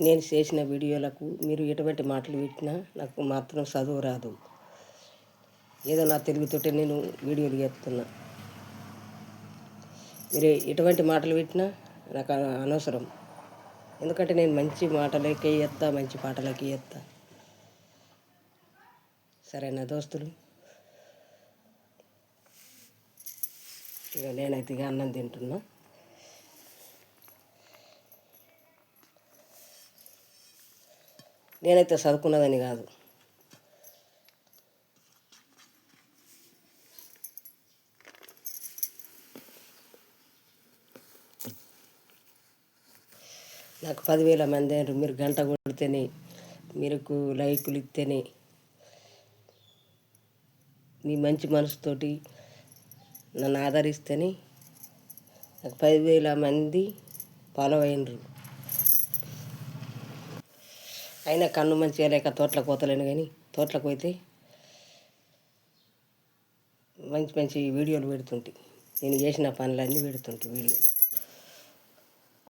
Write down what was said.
నేను చేసిన వీడియోలకు మీరు ఎటువంటి మాటలు పెట్టినా నాకు మాత్రం చదువు రాదు. ఏదో నా తెలుగుతోటే నేను వీడియోలు చేస్తున్నా. మీరు ఎటువంటి మాటలు పెట్టినా నాకు అనవసరం. ఎందుకంటే నేను మంచి మాటలకే చేస్తా, మంచి పాటలకే చేస్తా. సరేనా దోస్తులు? ఇక నేనైతే ఇక అన్నం తింటున్నా. నేనైతే చదువుకున్నదని కాదు. నాకు 10,000 మంది అయినారు. మీరు గంట కొడితేనే, మీకు లైకులు ఇస్తేనే, మీ మంచి మనసుతోటి నన్ను ఆదరిస్తేనే నాకు 10,000 మంది ఫాలో అయినరు. అయినా కన్ను మంచిగా లేక తోటలకు పోతలేను, కానీ తోటలకు పోతే మంచి మంచి వీడియోలు పెడుతుంటే, నేను చేసిన పనులన్నీ పెడుతుంటే వీడియోలు.